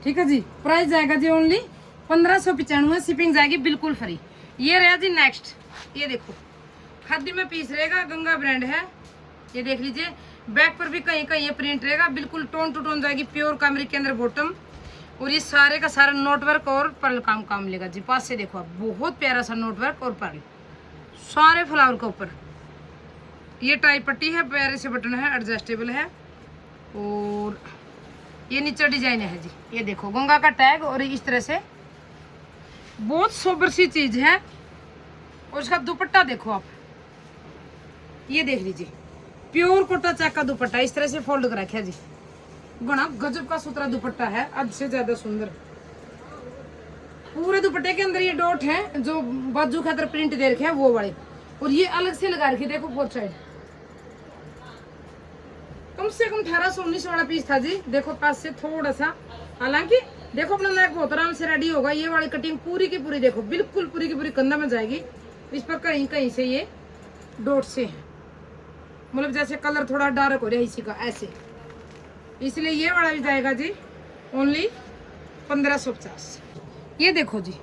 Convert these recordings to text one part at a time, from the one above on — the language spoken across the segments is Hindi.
ठीक है जी। प्राइस जाएगा जी ओनली 1595, शिपिंग जाएगी बिल्कुल फ्री। ये रहा जी नेक्स्ट, ये देखो खादी में पीस रहेगा, गंगा ब्रांड है, ये देख लीजिए। बैक पर भी कहीं कहीं ये प्रिंट रहेगा, बिल्कुल टोन टू टोन जाएगी, प्योर कैमरिक के अंदर बॉटम, और ये सारे का सारा नोट वर्क और पर्ल काम मिलेगा जी। पास से देखो आप, बहुत प्यारा सा नोट वर्क और पर्ल सारे फ्लावर के ऊपर। ये टाई पट्टी है, प्यारे से बटन है, एडजस्टेबल है, और ये नीचे डिजाइन है जी। ये देखो गंगा का टैग, और इस तरह से बहुत सोबर सी चीज है। और इसका दुपट्टा देखो आप, ये देख लीजिए, प्योर कोटा चेक का दुपट्टा, इस तरह से फोल्ड कर रखा है जी। घना गजब का सुथरा दुपट्टा है, हद से ज्यादा सुंदर। पूरे दुपट्टे के अंदर ये डॉट है, जो बाजू खातर प्रिंट दे रखे हैं वो वाले, और ये अलग से लगा रखी, देखो फोर साइड। कम से कम 1819 वाला पीस था जी। देखो पास से थोड़ा सा, हालांकि देखो अपना नेक बहुत आराम से रेडी होगा। ये वाली कटिंग पूरी की पूरी देखो, बिल्कुल पूरी की पूरी कंधा में जाएगी। इस पर कहीं कहीं से ये डॉट से है, मतलब जैसे कलर थोड़ा डार्क हो रहा है इसी का, ऐसे, इसलिए ये वाला भी जाएगा जी ओनली 1550। ये देखो जी,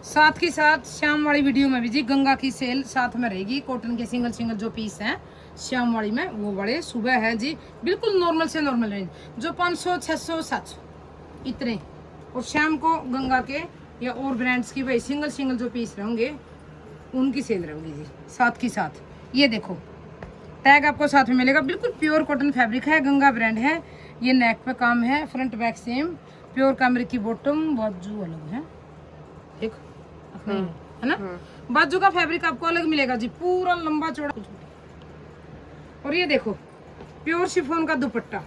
साथ के साथ शाम वाली वीडियो में भी जी गंगा की सेल साथ में रहेगी। कॉटन के सिंगल सिंगल जो पीस हैं शाम वाली में, वो बड़े सुबह है जी, बिल्कुल नॉर्मल से नॉर्मल रेंज, जो 500 600 700 इतने। और शाम को गंगा के या और ब्रांड्स की भाई सिंगल सिंगल जो पीस रहेंगे उनकी सेल रहेगी जी साथ के साथ। ये देखो टैग आपको साथ में मिलेगा, बिल्कुल प्योर कॉटन फैब्रिक है, गंगा ब्रांड है। ये नेक पे काम है, front back same, pure cambric की बॉटम, बाजू अलग है, देखो है ना। बाजू का फैब्रिक आपको अलग मिलेगा जी, पूरा लंबा चौड़ा। और ये देखो प्योर शिफॉन का दुपट्टा,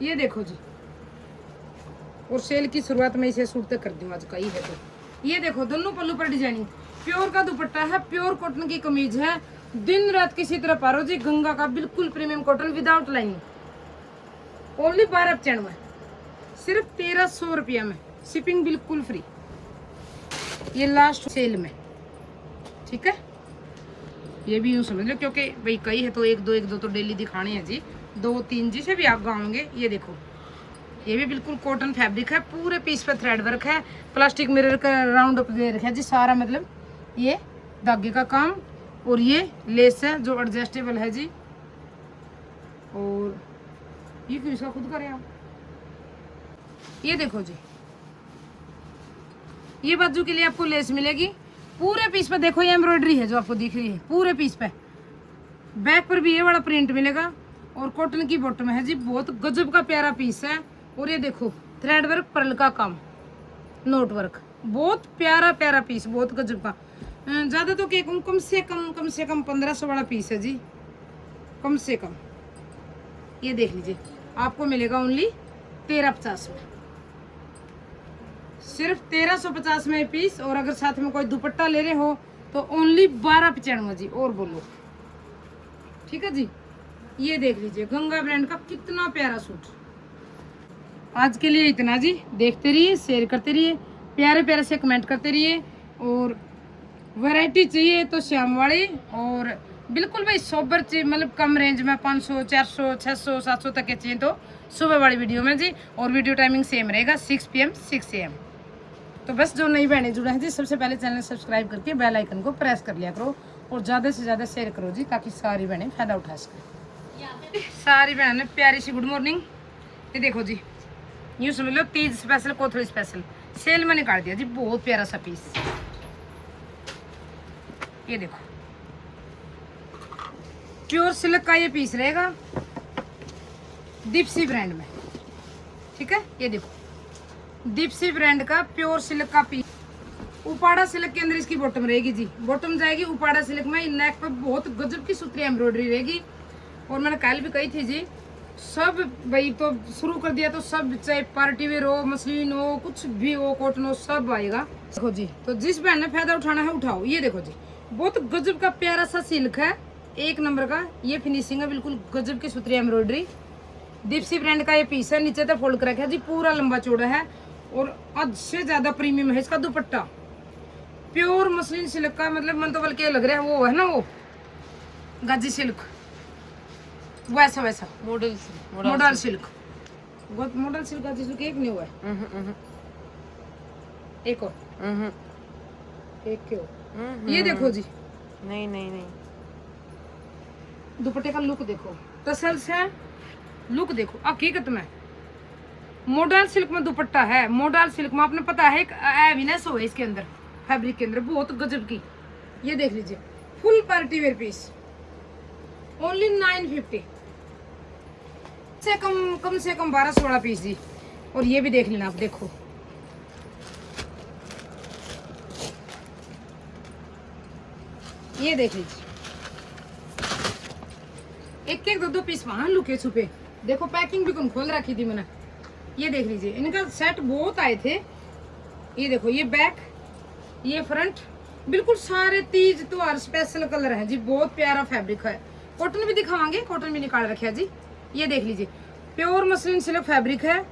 ये देखो जी। और सेल की शुरुआत में इसे सूट तक कर दूं आज का ही है। तो ये देखो दोनों पल्लू पर डिजाइनिंग, प्योर का दुपट्टा है, प्योर कॉटन की कमीज है, दिन रात किसी तरह पारो जी। गंगा का बिल्कुल premium cotton without lining, only 1295, सिर्फ 1300 रुपया में, शिपिंग बिल्कुल फ्री। ये लास्ट सेल में, ठीक है। ये भी यूं समझ लो, क्योंकि भाई कई है तो एक दो तो डेली दिखाने हैं जी, 2-3 जिसे भी आप गाओगे। ये देखो ये भी बिल्कुल कॉटन फैब्रिक है, पूरे पीस पे थ्रेड वर्क है, प्लास्टिक मिरर का राउंड अप दे रखा है जी सारा, मतलब ये धागे का काम, और ये लेस है जो एडजस्टेबल है जी। और ये क्यों इसका खुद करें आप। ये देखो जी, ये बाजू के लिए आपको लेस मिलेगी पूरे पीस पे। देखो ये एम्ब्रॉयडरी है जो आपको दिख रही है पूरे पीस पे। बैक पर भी ये वाला प्रिंट मिलेगा, और कॉटन की बॉटम है जी, बहुत गजब का प्यारा पीस है। और ये देखो थ्रेड वर्क, पर्ल का काम, नोट वर्क, बहुत प्यारा प्यारा पीस, बहुत गजब का। ज़्यादा तो कम से कम 1500 वाला पीस है जी, कम से कम। ये देख लीजिए आपको मिलेगा ओनली 1350 में, सिर्फ 1350 में पीस। और अगर साथ में कोई दुपट्टा ले रहे हो तो ओनली 1295 जी। और बोलो, ठीक है जी। ये देख लीजिए गंगा ब्रांड का कितना प्यारा सूट। आज के लिए इतना जी, देखते रहिए, शेयर करते रहिए, प्यारे प्यारे से कमेंट करते रहिए। और वैरायटी चाहिए तो श्याम वाली, और बिल्कुल भाई सोबर चाहिए, मतलब कम रेंज में 500 400 600 700 तक के चाहिए तो सुबह वाली वीडियो में जी। और वीडियो टाइमिंग सेम रहेगा 6 PM 6 AM। तो बस जो नई बहनें जुड़े हैं जी, सबसे पहले चैनल सब्सक्राइब करके बेल आइकन को प्रेस कर लिया करो, और ज़्यादा से ज़्यादा शेयर करो जी, ताकि सारी बहनें फ़ायदा उठा सकें। सारी बहनों ने प्यारी सी गुड मॉर्निंग। ये देखो जी, यूँ समझ लो तीज स्पेशल, कोथड़ी स्पेशल सेल में निकाल दिया जी, बहुत प्यारा सा पीस। ये देखो प्योर सिल्क का ये पीस रहेगा, दीप्सी ब्रांड में, ठीक है। ये देखो दीप्सी ब्रांड का प्योर सिल्क का पीस, उपाड़ा सिल्क के अंदर इसकी बॉटम रहेगी जी, बॉटम जाएगी उपाड़ा सिल्क में। नेक पर बहुत गजब की सुथरी एम्ब्रॉयडरी रहेगी। और मैंने कल भी कही थी जी, सब भाई तो शुरू कर दिया तो सब, चाहे पार्टी वेयर हो, मसलिन हो, कुछ भी हो, कॉटन हो, सब आएगा। देखो जी, तो जिस बहन ने फायदा उठाना है उठाओ। ये देखो जी, बहुत गजब का प्यारा सा सिल्क है, एक नंबर का। ये फिनिशिंग है, बिल्कुल गजब की सुथरी एम्ब्रॉयडरी। दीप्सी ब्रांड का ये पीस है, नीचे तक फोल्ड कर रखा है जी, पूरा लंबा चौड़ा है, और हद से ज्यादा प्रीमियम है इसका दुपट्टा, प्योर मसलिन सिल्क का। मतलब मन तो बल्कि लग रहा है वो है ना, वो गाजी सिल्क, वैसा वैसा model model silk, model silk का जिसको एक नहीं हुआ है, एक और एक क्यों, ये देखो जी, नहीं नहीं नहीं, दुपट्टे का लुक देखो, टसल्स है, लुक देखो, हकीकत में मॉडल सिल्क में दुपट्टा है। मॉडल सिल्क में आपने पता है एक एविनेस हो है इसके अंदर, फैब्रिक के अंदर बहुत गजब की। ये देख लीजिए, full party wear piece, only 950 से कम 12-16 पीस जी। और ये भी देख लेना आप, देखो ये देख लीजिए, एक एक दो पीस वहां लुके छुपे, देखो पैकिंग भी कौन खोल रखी थी मैंने। ये देख लीजिए, इनका सेट बहुत आए थे। ये देखो, ये बैक, ये फ्रंट, बिल्कुल सारे तीज त्योहार स्पेशल कलर है जी, बहुत प्यारा फैब्रिक है। कॉटन भी दिखावांगे, कॉटन भी निकाल रखे है जी। ये देख लीजिए, प्योर मसलिन सिल्क फैब्रिक है,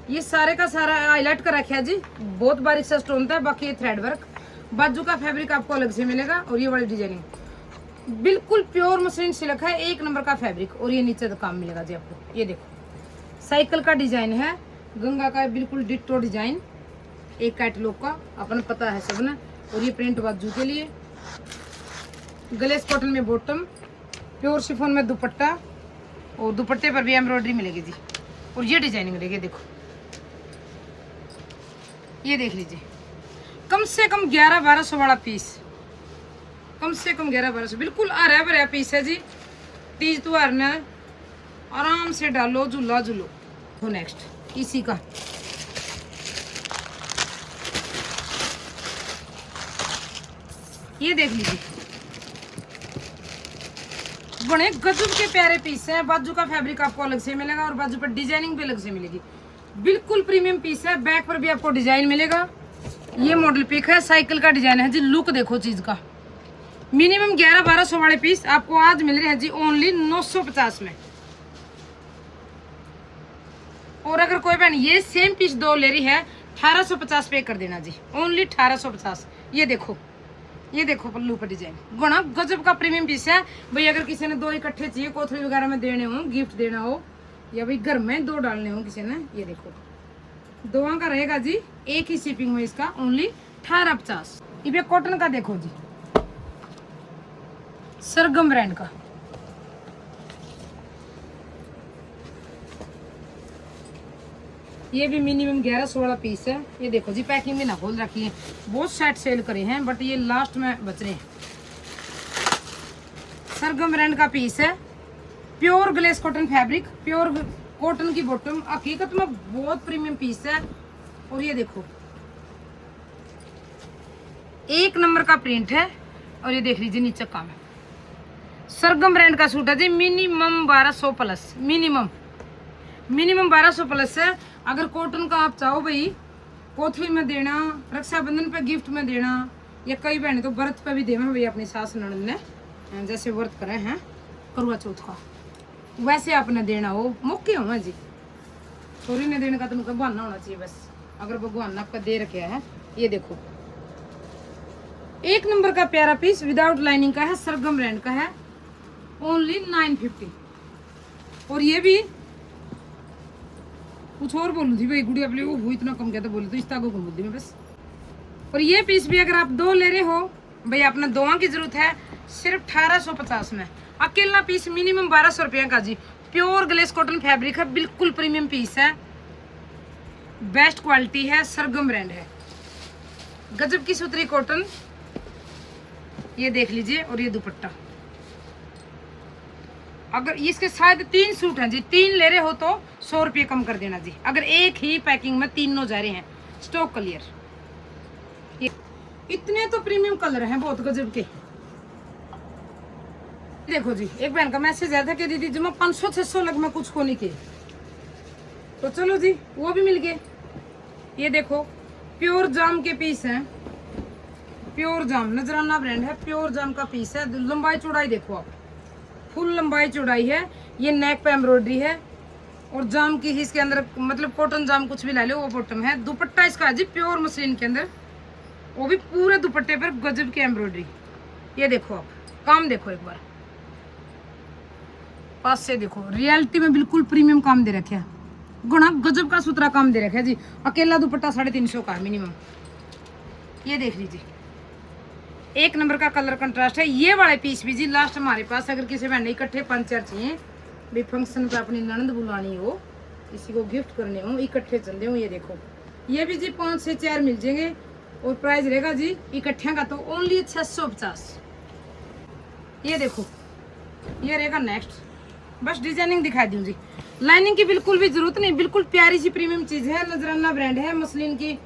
ये सारे का सारा हाईलाइट कर रखा है जी, बहुत बारीक सा स्टोन था, बाकी ये थ्रेड वर्क। बाजू का फैब्रिक आपको अलग से मिलेगा, और ये वाली डिजाइनिंग बिल्कुल प्योर मसलिन सिल्क है, एक नंबर का फैब्रिक। और ये नीचे तो काम मिलेगा जी आपको, ये देखो साइकिल का डिजाइन है, गंगा का बिल्कुल डिट्टो डिजाइन, एक कैटलॉग का अपन पता है सब ना। और ये प्रिंट बाजू के लिए, ग्लेस कॉटन में बॉटम, प्योर शिफॉन में दुपट्टा, और दुपट्टे पर भी एम्ब्रॉयडरी मिलेगी जी। और ये डिजाइनिंग रहेगी, देखो ये देख लीजिए, कम से कम 1100-1200 वाला पीस, कम से कम 1100-1200, बिल्कुल हरा भरा पीस है जी। तीज त्योहार ने आराम से डालो, झूला झूलो। तो नेक्स्ट इसी का, ये देख लीजिए, बड़े गजब के प्यारे पीस हैं। बाजू का फैब्रिक आपको अलग से मिलेगा, और बाजू पर डिजाइनिंग भी अलग से मिलेगी, बिल्कुल प्रीमियम पीस है। बैक पर भी आपको डिजाइन मिलेगा। ये मॉडल पिक है, साइकिल का डिजाइन है जी, लुक देखो चीज का। मिनिमम 1100-1200 वाले पीस आपको आज मिल रहे हैं जी ओनली 950 में। और अगर कोई बहन ये सेम पीस 2 ले रही है, 1850 पे कर देना जी, ओनली 1850। ये देखो, ये देखो पल्लू पर डिजाइन, बड़ा गजब का प्रीमियम पीस है भाई। अगर किसी ने 2 इकट्ठे चाहिए, कोथली वगैरह में देने हो, गिफ्ट देना हो, या भाई घर में 2 डालने हो किसी ने, ये देखो 2 का रहेगा जी, एक ही शिपिंग में इसका ओनली 1850। ये कॉटन का देखो जी, सरगम ब्रांड का, ये भी मिनिमम 1100 वाला पीस है। ये देखो जी, पैकिंग भी ना खोल रखी है, बहुत सेट सेल करे हैं, बट ये लास्ट में बच रहे हैं। सरगम ब्रांड का पीस है, pure glace cotton fabric, pure cotton की बॉटम, हकीकत में बहुत प्रीमियम पीस है। और ये देखो, एक नंबर का प्रिंट है। और ये देख लीजिए नीचे काम है, सरगम ब्रांड का सूट है जी, मिनिमम 1200 प्लस, मिनिमम 1200 प्लस है। अगर कॉटन का आप चाहो भाई, कोथली में देना, रक्षाबंधन पे गिफ्ट में देना, या कई बहने तो व्रत पे भी देना भाई, अपनी सास ननद ने जैसे व्रत करे हैं करवा चौथ का, वैसे आपने देना हो, मौके हो जी। छोरी ने देने का तो उनका बहाना होना चाहिए बस, अगर भगवान ने आपका दे रखा है। ये देखो, एक नंबर का प्यारा पीस, विदाउट लाइनिंग का है, सरगम ब्रांड का है, ओनली 950। और ये भी कुछ और बोलूँ थी भाई, गुड़िया अपने वो इतना कम कहता बोली, तो इस ताको कम बोलती मैं बस। और ये पीस भी अगर आप 2 ले रहे हो भाई, आपने 2 की जरूरत है, सिर्फ 1850 में। अकेला पीस मिनिमम 1200 रुपये का जी, प्योर ग्लेस कॉटन फैब्रिक है, बिल्कुल प्रीमियम पीस है, बेस्ट क्वालिटी है, सरगम ब्रांड है, गजब की सुतरी कॉटन। ये देख लीजिए, और ये दुपट्टा, अगर इसके शायद 3 सूट हैं जी, 3 ले रहे हो तो 100 रुपये कम कर देना जी, अगर एक ही पैकिंग में 3 जा रहे हैं। स्टॉक क्लियर, इतने तो प्रीमियम कलर हैं बहुत गजब के। देखो जी, एक बहन का मैसेज आया था कि दीदी जमा 500-600 लग में कुछ को नहीं किए, तो चलो जी वो भी मिल गए। ये देखो, प्योर जाम के पीस हैं, प्योर जाम, नजराना ब्रांड है, प्योर जाम का पीस है। लंबाई चौड़ाई देखो आप, फुल लंबाई चौड़ाई है। ये नेक पे एम्ब्रॉयडरी है, और जाम की ही इसके अंदर, मतलब कॉटन जाम कुछ भी ला लो, वो बॉटम है। दुपट्टा इसका जी प्योर मशीन के अंदर, वो भी पूरे दुपट्टे पर गजब की एम्ब्रॉयडरी। ये देखो आप, काम देखो एक बार, पास से देखो रियलिटी में बिल्कुल प्रीमियम काम दे रखे है, गुणा गजब का सुथरा काम दे रखा है जी। अकेला दुपट्टा 350 का है मिनिमम। ये देख लीजिए, एक नंबर का कलर कंट्रास्ट है। ये वाले पीस भी जी लास्ट हमारे पास, अगर किसी बहन ने इकट्ठे 5-4 चाहिए भी, फंक्शन पे अपनी ननद बुलानी हो, किसी को गिफ्ट करने हो, इकट्ठे चलते हो, ये देखो ये भी जी 5 से 4 मिल जाएंगे। और प्राइस रहेगा जी इकट्ठे का तो ओनली 650। ये देखो ये रहेगा नेक्स्ट, बस डिजाइनिंग दिखा दूँ जी। लाइनिंग की बिल्कुल भी जरूरत नहीं, बिल्कुल प्यारी सी प्रीमियम चीज है, नजराना ब्रांड है, मसलिन की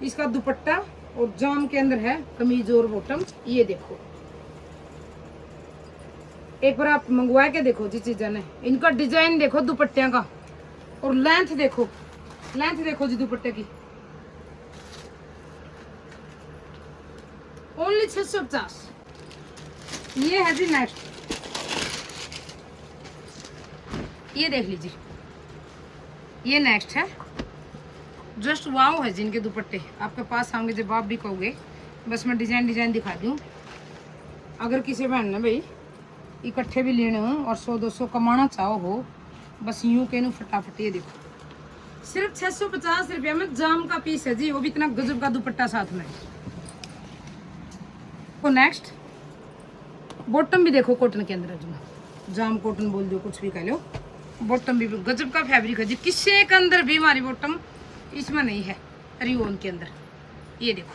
इसका दुपट्टा और जाम के अंदर है कमीज और बॉटम। ये देखो एक बार आप मंगवा के देखो जी चीजें ने, इनका डिजाइन देखो दुपट्टिया का, और लेंथ देखो, लेंथ देखो जी दुपट्टे की, ओनली 650। ये है जी नेक्स्ट, ये देख लीजिए, ये नेक्स्ट है, जस्ट वाव है जिनके दुपट्टे आपके पास आएंगे जब आप भी कहोगे। बस मैं डिजाइन दिखा दूँ, अगर किसी बहन ने भाई इकट्ठे भी लेने हो और 100-200 कमाना चाहो हो, बस यूं कहूँ फटाफट। ये देखो सिर्फ 650 रुपये में जाम का पीस है जी, वो भी इतना गजब का दुपट्टा साथ में। तो नेक्स्ट बॉटम भी देखो कॉटन के अंदर है, जाम कॉटन बोल दो कुछ भी कह लो, बॉटम भी गजब का फैब्रिक है जी। किसी के अंदर भी हमारी बॉटम इसमें नहीं है, रियोन के अंदर। ये देखो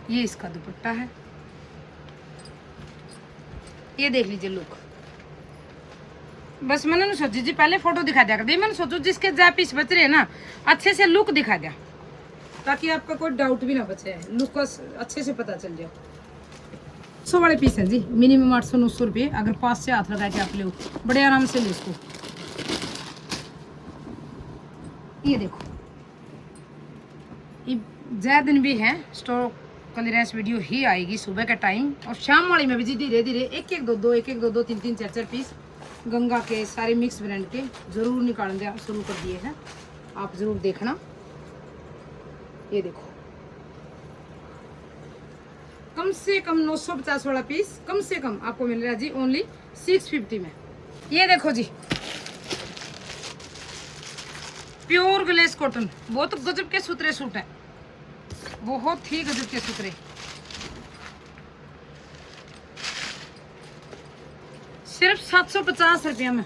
ये इसका दुपट्टा है, ये देख लीजिए लुक। बस मैंने सोची जी पहले फोटो दिखा दिया कर दी, मैंने सोचो जिसके जा पीस बच रहे ना अच्छे से लुक दिखा दिया, ताकि आपका कोई डाउट भी ना बचे, लुक अच्छे से पता चल जाए। 100 वाले पीस है जी, मिनिमम 800-900 रुपये। अगर पास से हाथ लगा के आप ले बड़े आराम से ले इसको। ये देखो ये ज्यादा दिन भी है, स्टॉक क्लियरेंस वीडियो ही आएगी सुबह का टाइम, और शाम वाली में भी जी धीरे धीरे 1-1, 2-2, 3-3, 4-4 पीस गंगा के सारे मिक्स ब्रांड के जरूर निकालने शुरू कर दिए हैं, आप जरूर देखना। ये देखो कम से कम 950 वाला पीस कम से कम आपको मिल रहा है जी ओनली 650 में। ये देखो जी प्योर ग्लेस कॉटन, बहुत गजब के सुथरे सूट है, बहुत ही गजब के सुथरे। सिर्फ 750 रुपये में,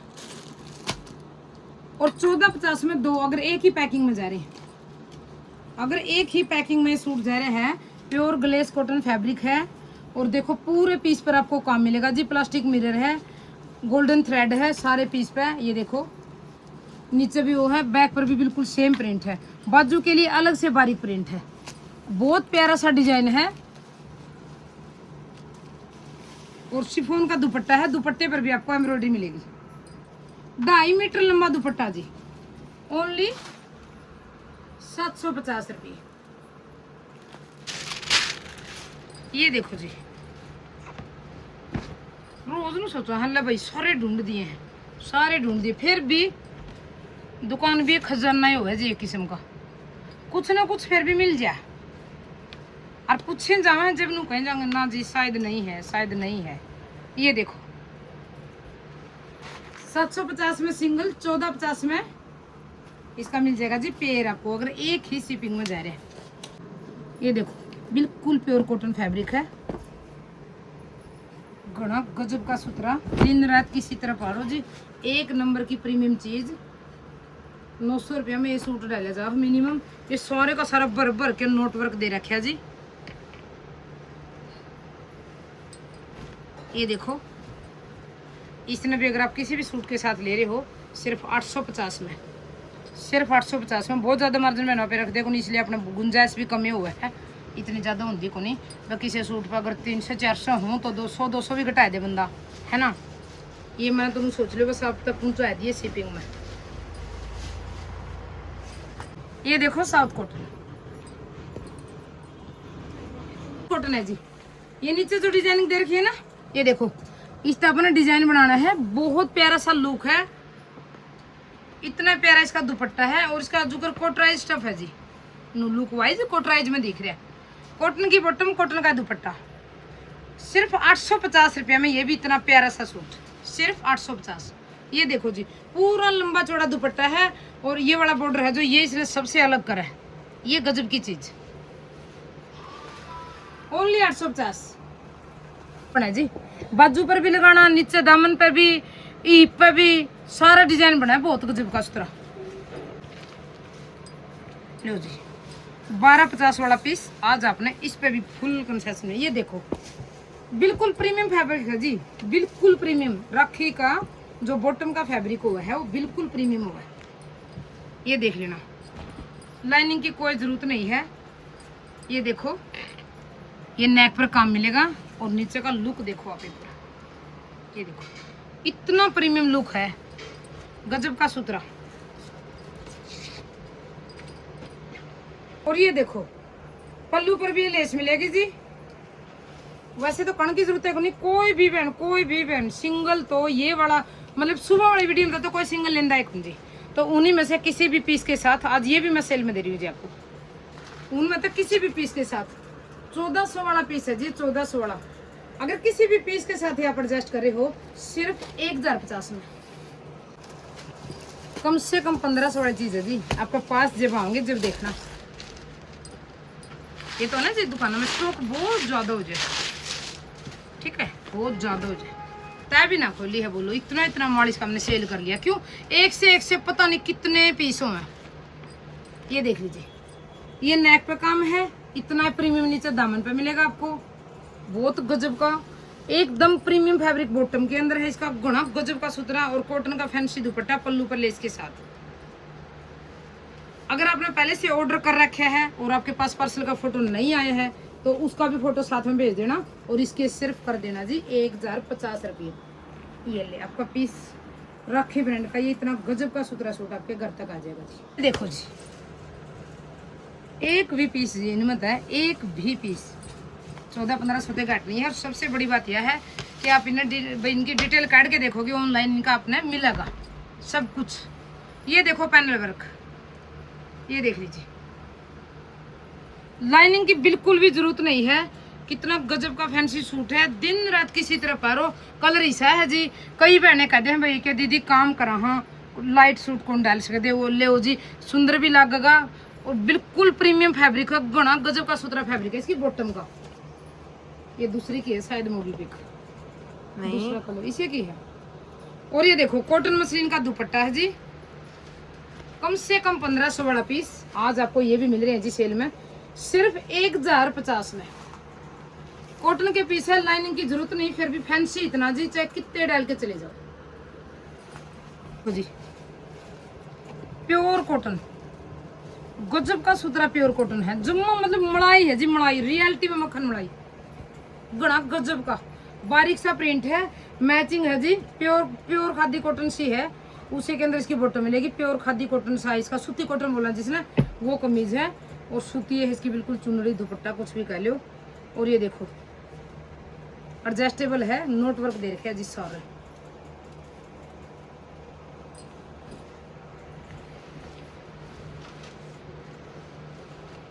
और 1450 में 2, अगर एक ही पैकिंग में जा रहे हैं, अगर एक ही पैकिंग में सूट जा रहे हैं। प्योर ग्लेस कॉटन फैब्रिक है, और देखो पूरे पीस पर आपको काम मिलेगा जी। प्लास्टिक मिरर है, गोल्डन थ्रेड है सारे पीस पे। ये देखो नीचे भी वो है, बैक पर भी बिल्कुल सेम प्रिंट है, बाजू के लिए अलग से बारीक प्रिंट है, बहुत प्यारा सा डिजाइन है। और शिफॉन का दुपट्टा है, दुपट्टे पर भी आपको एम्ब्रॉयडरी मिलेगी। 2.5 मीटर लंबा दुपट्टा जी, ओनली 750 रुपये। ये देखो जी रोज न सोचो हल्ला भाई सारे ढूंढ दिए हैं, सारे ढूंढ दिए, फिर भी दुकान भी खजाना ही हुआ जी एक किस्म का, कुछ ना कुछ फिर भी मिल जाए। और पूछे जावे जब नू कहीं जाएंगे ना जी शायद नहीं है, शायद नहीं है। ये देखो 750 में सिंगल, 1450 में इसका मिल जाएगा जी पेयर आपको, अगर एक ही शिपिंग में जा रहे हैं। ये देखो बिल्कुल प्योर कॉटन फैब्रिक है, घना गजब का सुथरा, दिन रात किसी तरह पारो जी, एक नंबर की प्रीमियम चीज। 900 रुपये में ये सूट डाला जाओ मिनिमम। ये सारे का सारा भर भर के नोट वर्क दे रखा जी। ये देखो इसने भी अगर आप किसी भी सूट के साथ ले रहे हो सिर्फ 850 में, सिर्फ 850 में। बहुत ज़्यादा मार्जिन मैंने पे रख दिया, इसलिए अपना गुंजाइश भी कमी हुआ है, इतनी ज़्यादा होती को नहीं। बाकी किसी सूट पर अगर 300-400 हो तो 200 भी घटा दे बंदा, है ना। ये मैं तुम सोच लो बस आप तक पहुँचा दिए शिपिंग में। ये देखो साउथ कॉटन, कॉटन है जी। ये नीचे जो डिजाइनिंग दे रखी है ना, ये देखो इस तरह अपना डिजाइन बनाना है, बहुत प्यारा सा लुक है, इतना प्यारा इसका दुपट्टा है। और इसका जुगर कोटराइज स्टफ है जी, लुक वाइज कोटराइज में दिख रहा है। कॉटन की बॉटम, कॉटन का दुपट्टा, सिर्फ 850 रुपये में ये भी इतना प्यारा सा सूट, सिर्फ 850। ये देखो जी, पूरा लंबा चौड़ा दुपट्टा है और ये वाला बॉर्डर है जो ये इसने सबसे अलग करा है। ये गजब की चीज, ओनली 850 बना जी। बाजू पर भी लगाना, नीचे दामन पर भी, ईप पे भी सारा डिजाइन बना है, बहुत गजब का सुथरा। लो जी 1250 वाला पीस आज आपने इस पे भी फुल कंसेशन है। ये देखो बिल्कुल प्रीमियम फैब्रिक है जी, बिल्कुल प्रीमियम। राखी का जो बॉटम का फैब्रिक हुआ है वो बिल्कुल प्रीमियम हुआ है। ये देख लेना, लाइनिंग की कोई जरूरत नहीं है। ये देखो, ये नेक पर काम मिलेगा और नीचे का लुक देखो आप एक बार। ये देखो इतना प्रीमियम लुक है, गजब का सुथरा। और ये देखो पल्लू पर भी ये लेस मिलेगी जी। वैसे तो कण की जरूरत है नहीं, कोई भी बहन सिंगल, तो ये वाला मतलब सुबह वाली वीडियो में तो कोई सिंगल लेंदा है जी, तो उन्हीं में से किसी भी पीस के साथ आज ये भी मैं सेल में दे रही हूँ जी आपको। उनमें तो किसी भी पीस के साथ 1400 वाला पीस है जी, 1400 वाला। अगर किसी भी पीस के साथ ही आप एडजस्ट करे हो सिर्फ 1050 में, कम से कम 1500 वाली चीज है जी। आपके पास जब आओगे जब देखना। ये तो ना जी दुकानों में स्टॉक बहुत ज्यादा हो जाए, ठीक है, बहुत ज्यादा हो जाए, तय भी ना खोली है बोलो। इतना माल इसका हमने सेल कर लिया, क्यों? एक से पता नहीं कितने पीसों में। ये देख लीजिए, ये नेक पे काम है, इतना प्रीमियम नीचे दामन पे मिलेगा आपको, बहुत गजब का एकदम प्रीमियम फैब्रिक बॉटम के अंदर है। इसका गुणा गजब का सुथरा और कॉटन का फैंसी दुपट्टा पल्लू पर लेस के साथ। अगर आपने पहले से ऑर्डर कर रखे है और आपके पास पार्सल का फोटो नहीं आया है तो उसका भी फोटो साथ में भेज देना और इसके सिर्फ कर देना जी 1050 रुपये। ये ले आपका पीस राखी ब्रांड का, ये इतना गजब का सुथरा सूट आपके घर तक आ जाएगा जी। देखो जी, एक भी पीस जी इनमें है, एक भी पीस 1400-1500 घट नहीं है। और सबसे बड़ी बात यह है कि आप इनकी डिटेल काट के देखोगे ऑनलाइन, इनका आपने मिलेगा सब कुछ। ये देखो पैनल वर्क, ये देख लीजिए, लाइनिंग की बिल्कुल भी जरूरत नहीं है। कितना गजब का फैंसी सूट है, दिन रात किसी तरह पारो। कलर ऐसा है जी, कई बहनें कहते हैं भाई के दीदी काम करा, हाँ लाइट सूट कौन डाल सकते वो ले हो जी, सुंदर भी लगेगा और बिल्कुल प्रीमियम फैब्रिक है, बड़ा गजब का सुथरा फैब्रिक है इसकी बॉटम का। ये दूसरी की है शायद मॉडल पिक, दूसरा कलर इसी की है। और ये देखो कॉटन मसलिन का दुपट्टा है जी, कम से कम 1500 वाला पीस आज आपको ये भी मिल रहे हैं जी सेल में, सिर्फ 1050 में। कॉटन के पीस है, लाइनिंग की जरूरत नहीं, फिर भी फैंसी इतना जी, चाहे कितने डाल के चले जाओ जी। प्योर कॉटन, गजब का सुथरा प्योर कॉटन है, जम्मा मतलब मलाई है जी, मलाई रियलिटी में मक्खन मलाई, बड़ा गजब का बारीक सा प्रिंट है, मैचिंग है जी। प्योर खादी कॉटन सी है, उसी के अंदर इसकी बॉटम मिलेगी। प्योर खादी कॉटन साइज का, सूती कॉटन बोला जिसने, वो कमीज है और सूती है इसकी बिल्कुल चुनरी, दुपट्टा कुछ भी कह लो। और ये देखो एडजस्टेबल है, नोट वर्क दे रखे है जी सारे।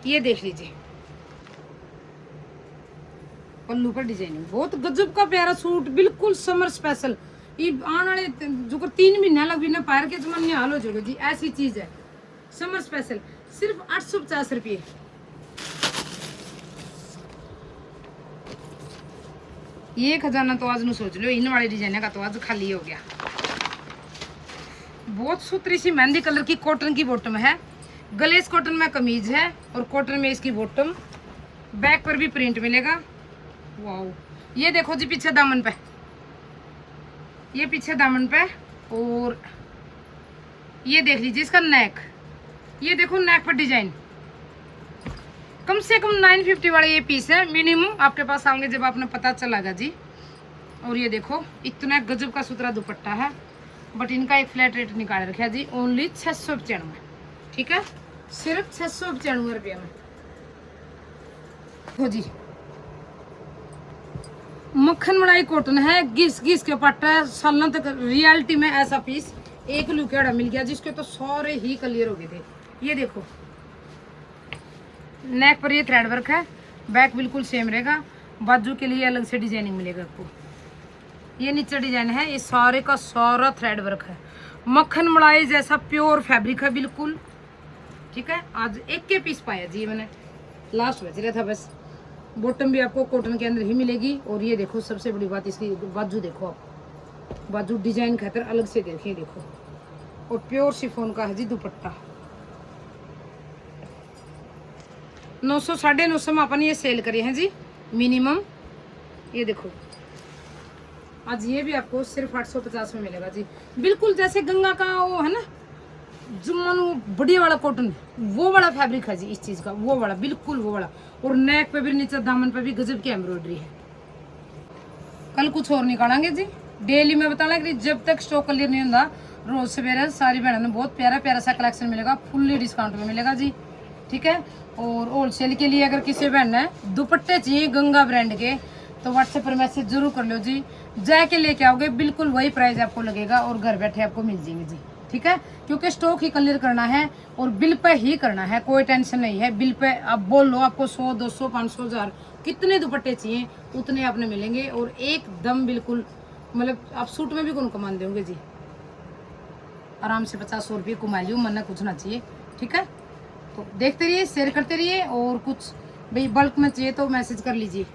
ये देख लीजिए पल्लू पर डिजाइनिंग, बहुत गजब का प्यारा सूट, बिल्कुल समर स्पेशल। ये आने वाले जो 3 महीना लग भी ना पैर के जमाने हाल हो जाएगा जी, ऐसी चीज है समर स्पेशल, सिर्फ 850 रुपये। ये खजाना तो आज न सोच लो, इन वाले डिजाइन का तो आज खाली हो गया। बहुत सुथरी सी मेहंदी कलर की कॉटन की बॉटम है, गलेस कॉटन में कमीज है और कॉटन में इसकी बॉटम, बैक पर भी प्रिंट मिलेगा। वाओ, ये देखो जी पीछे दामन पे, ये पीछे दामन पे, और ये देख लीजिए इसका नेक, ये देखो नेक पर डिजाइन। कम से कम 950 वाला ये पीस है मिनिमम, आपके पास आएंगे जब आपने पता चलागा जी। और ये देखो इतना गजब का सुथरा दुपट्टा है, बट इनका एक फ्लैट रेट निकाल रखा जी, ओनली 695, ठीक है, सिर्फ 695 रुपये में हो जी। मक्खन मलाई कॉटन है, घिस के पट्टा है, सालों तक रियलिटी में ऐसा पीस एक लुकेड़ा मिल गया जिसके तो सारे ही क्लियर हो गए थे। ये देखो नेक पर ये थ्रेड वर्क है, बैक बिल्कुल सेम रहेगा, बाजू के लिए अलग से डिजाइनिंग मिलेगा आपको। ये नीचे डिजाइन है, ये सारे का सारा थ्रेड वर्क है, मक्खन मलाई जैसा प्योर फैब्रिक है बिल्कुल। ठीक है, आज एक के पीस पाया जी मैंने, लास्ट बच रहा था बस। बॉटम भी आपको कॉटन के अंदर ही मिलेगी। और ये देखो सबसे बड़ी बात इसकी बाजू देखो आप, बाजू डिजाइन खातर अलग से देखिए देखो। और प्योर शिफॉन का है जी दुपट्टा। 900 950 में अपन ये सेल करे हैं जी मिनिमम। ये देखो आज ये भी आपको सिर्फ 850 में मिलेगा जी। बिल्कुल जैसे गंगा का वो है ना जुम्मन, वो बढ़िया वाला कॉटन, वो वाला फैब्रिक है जी इस चीज का, वो वाला बिल्कुल वो वाला। और नेक पे भी, नीचे दामन पे भी गजब की एम्ब्रॉयडरी है। कल कुछ और निकालेंगे जी, डेली में बताना कि जब तक स्टॉक क्लियर नहीं होता। रोज सवेरे सारी बहनों में बहुत प्यारा प्यारा सा कलेक्शन मिलेगा, फुल्ली डिस्काउंट में मिलेगा जी। ठीक है, और होलसेल के लिए अगर किसी बहन ने दुपट्टे चाहिए गंगा ब्रांड के तो व्हाट्सएप पर मैसेज जरूर कर लो जी। जाके लेके आओगे बिल्कुल वही प्राइस आपको लगेगा और घर बैठे आपको मिल जाएंगे जी। ठीक है, क्योंकि स्टॉक ही क्लियर करना है और बिल पे ही करना है, कोई टेंशन नहीं है। बिल पे आप बोल लो आपको 100 200 500 1000 कितने दुपट्टे चाहिए उतने आपने मिलेंगे। और एकदम बिल्कुल मतलब आप सूट में भी कौन कमा दोगे जी, आराम से 50-100 रुपये कमा लियो, मन कुछ ना चाहिए। ठीक है, तो देखते रहिए, शेयर करते रहिए। और कुछ भाई बल्क में चाहिए तो मैसेज कर लीजिए।